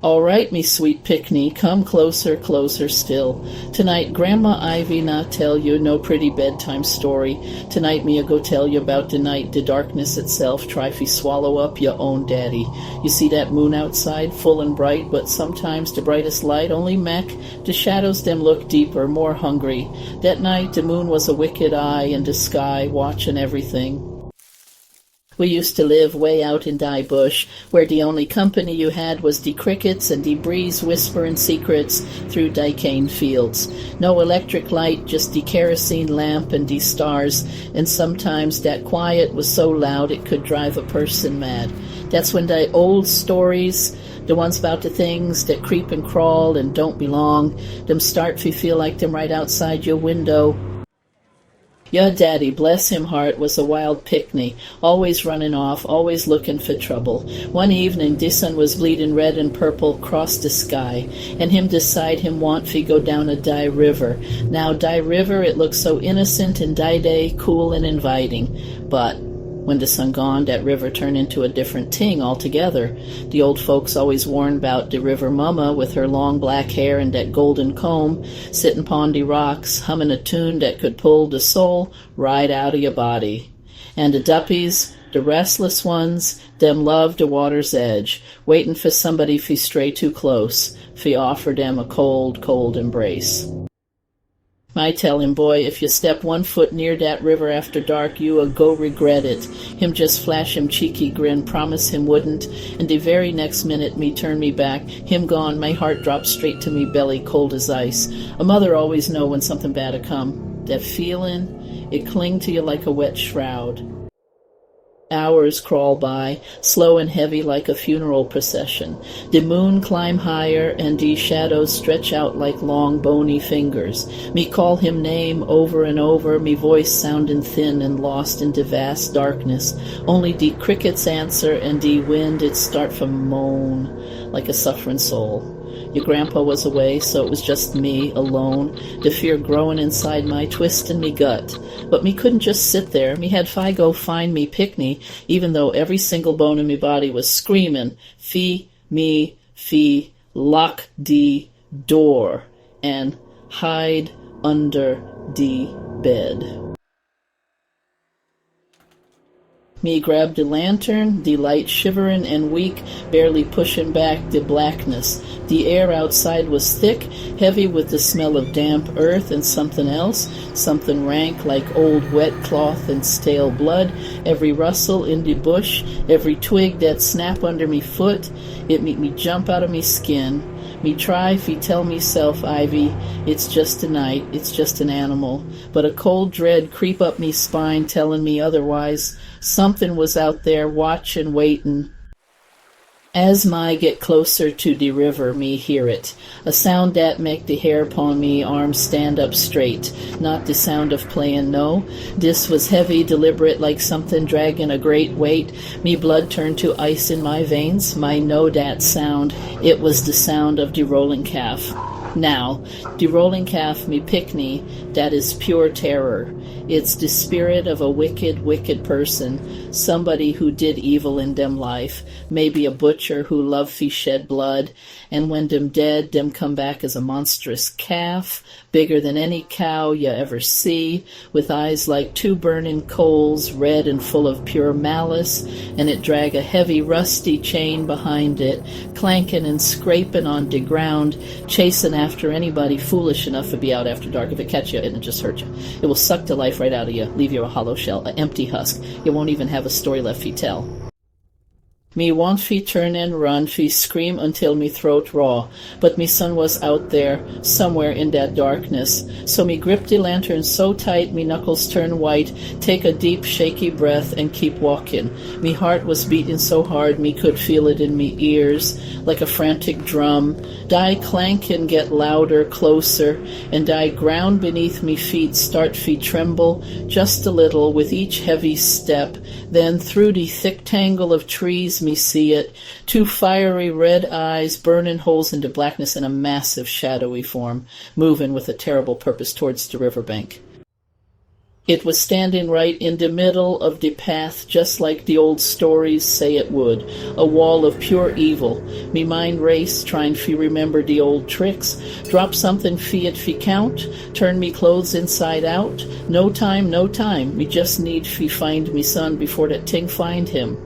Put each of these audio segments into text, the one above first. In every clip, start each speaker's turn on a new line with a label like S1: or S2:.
S1: All right, me sweet Pickney, come closer, closer still. Tonight, Grandma Ivy not tell you no pretty bedtime story. Tonight, me a go tell you about the night, the darkness itself, try fi swallow up your own daddy. You see that moon outside, full and bright, but sometimes the brightest light only mek the shadows them look deeper, more hungry. That night, the moon was a wicked eye in the sky, watching everything. We used to live way out in die bush, where the only company you had was the crickets and the breeze whispering secrets through die cane fields. No electric light, just the kerosene lamp and the stars, and sometimes that quiet was so loud it could drive a person mad. That's when the old stories, the ones about the things that creep and crawl and don't belong, them start to feel like them right outside your window. Your daddy, bless him heart, was a wild Pickney, always running off, always looking for trouble. One evening, the sun was bleeding red and purple cross the sky, and him decide him want fi go down a die river. Now die river, it looked so innocent and die day, cool and inviting. But when the sun gone, that river turned into a different ting altogether. The old folks always warned about the river mama with her long black hair and that golden comb, sittin' pon the rocks, humming a tune that could pull the soul right out of your body. And the duppies, the restless ones, them loved the water's edge, waitin' for somebody fi stray too close, fi offer them a cold, cold embrace. I tell him, boy, if you step 1 foot near that river after dark, you a go regret it. Him just flash him cheeky grin, promise him wouldn't, and the very next minute me turn me back, him gone, my heart dropped straight to me belly, cold as ice. A mother always know when something bad a come. That feeling, it cling to you like a wet shroud. Hours crawl by, slow and heavy like a funeral procession. The moon climb higher, and the shadows stretch out like long bony fingers. Me call him name over and over, me voice sounding thin and lost into vast darkness. Only the crickets answer, and the wind it start from moan like a suffering soul. Your grandpa was away, so it was just me, alone, the fear growing inside my twisting me gut. But me couldn't just sit there. Me had fi go find me Pickney, even though every single bone in me body was screaming, "Fee, me, fee, lock de door, and hide under de bed." Me grabbed the lantern, the light shivering and weak, barely pushing back the blackness. The air outside was thick, heavy with the smell of damp earth and something else, something rank like old wet cloth and stale blood. Every rustle in the bush, every twig that snap under me foot, it make me jump out of me skin. Me try fi tell meself, Ivy, it's just a night, it's just an animal. But a cold dread creep up me spine telling me otherwise. Something was out there watchin', waitin'. As my get closer to the river, me hear it. A sound that make the hair upon me arms stand up straight. Not the sound of playin', no. This was heavy, deliberate, like something dragging a great weight. Me blood turned to ice in my veins. My know that sound. It was the sound of the rolling calf. Now, the rolling calf, me Pickney, that is pure terror. It's the spirit of a wicked, wicked person, somebody who did evil in them life, maybe a butcher who loved fi shed blood, and when them dead, them come back as a monstrous calf, bigger than any cow you ever see, with eyes like 2 burning coals, red and full of pure malice, and it drag a heavy rusty chain behind it, clanking and scraping on the ground, chasing after anybody foolish enough to be out after dark. If it catch you, it'll just hurt you. It will suck the life right out of you, leave you a hollow shell, an empty husk. You won't even have a story left to tell. Me want fi turn and run, fi scream until me throat raw, but me son was out there, somewhere in that darkness. So me grip the lantern so tight me knuckles turn white, take a deep shaky breath and keep walking. Me heart was beating so hard me could feel it in me ears, like a frantic drum. Die clank and get louder, closer, and die ground beneath me feet start fi tremble, just a little with each heavy step. Then through the thick tangle of trees me see it, 2 fiery red eyes, burning holes into blackness in a massive shadowy form, moving with a terrible purpose towards the riverbank. It was standing right in the middle of the path, just like the old stories say it would. A wall of pure evil. Me mind race, trying fi remember the old tricks. Drop something fi it fi count. Turn me clothes inside out. No time, no time. Me just need fi find me son before that ting find him.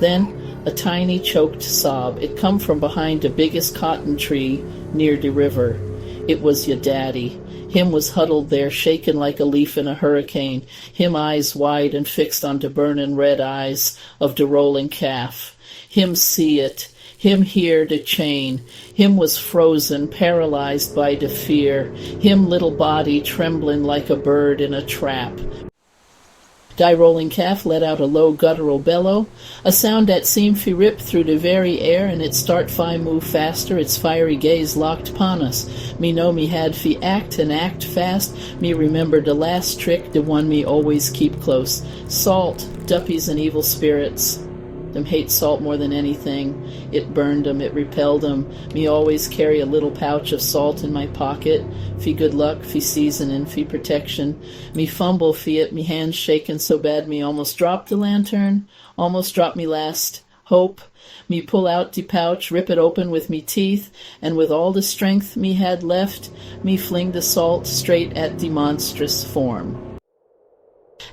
S1: Then a tiny choked sob. It come from behind the biggest cotton tree near the river. It was your daddy. Him was huddled there, shaken like a leaf in a hurricane, him eyes wide and fixed on the burning red eyes of the rolling calf. Him see it, him hear the chain, him was frozen, paralyzed by the fear, him little body trembling like a bird in a trap. Die rolling calf let out a low guttural bellow, a sound that seemed to rip through the very air, and it start fi move faster, its fiery gaze locked upon us. Me know me had fi act and act fast, me remember the last trick, the one me always keep close. Salt, duppies and evil spirits. Them hate salt more than anything. It burned them, it repelled them. Me always carry a little pouch of salt in my pocket. Fee good luck, fee seasoning, fee protection. Me fumble fee it, me hands shaking so bad me almost dropped the lantern. Almost dropped me last hope. Me pull out the pouch, rip it open with me teeth, and with all the strength me had left, me fling the salt straight at the monstrous form.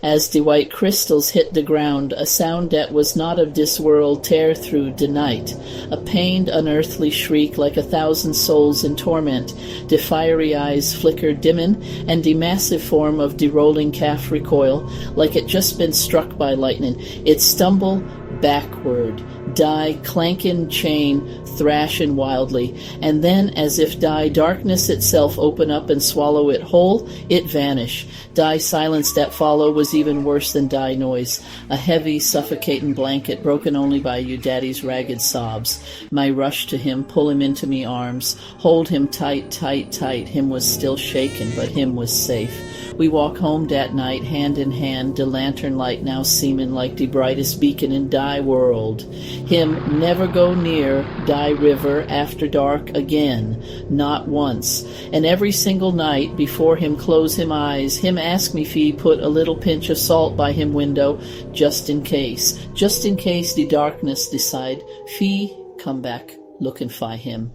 S1: As the white crystals hit the ground, a sound that was not of this world tear through the night, a pained, unearthly shriek like 1,000 souls in torment. The fiery eyes flickered dimming, and the massive form of the rolling calf recoil, like it just been struck by lightning. It stumbled backward, die clanking chain thrashing wildly, and then, as if die darkness itself open up and swallow it whole, it vanish. Die silence that follow was even worse than die noise, a heavy, suffocating blanket broken only by you daddy's ragged sobs. My rush to him, pull him into me arms, hold him tight, tight, tight. Him was still shaken, but him was safe. We walk home that night, hand in hand, the lantern light now seeming like the brightest beacon in die world. Him never go near die river after dark again, not once. And every single night, before him close him eyes, him ask me fee put a little pinch of salt by him window, just in case the darkness decide fee come back looking fi him.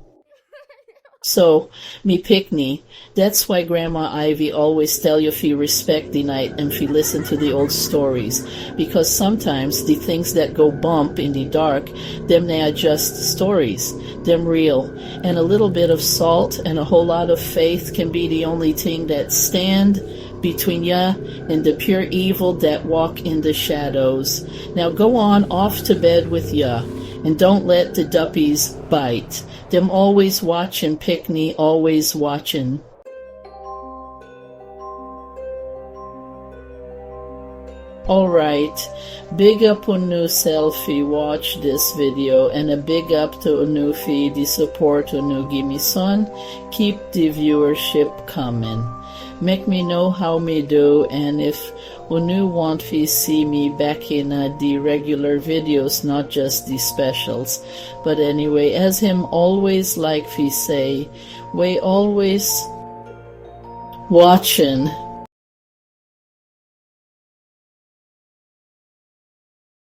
S1: So, me pickney, that's why Grandma Ivy always tell you fi respect the night and fi listen to the old stories, because sometimes the things that go bump in the dark, them they are just stories, them real, and a little bit of salt and a whole lot of faith can be the only thing that stand between ya and the pure evil that walk in the shadows. Now go on off to bed with ya, and don't let the duppies bite. Them always watchin', Pickney, always watchin'. Alright, big up Unu Selfie watch this video, and a big up to Unu fi the support Unu gimme son. Keep the viewership coming. Make me know how me do, and if Unu want fi see me back in the regular videos, not just the specials. But anyway, as him always like fi say, we always watchin'.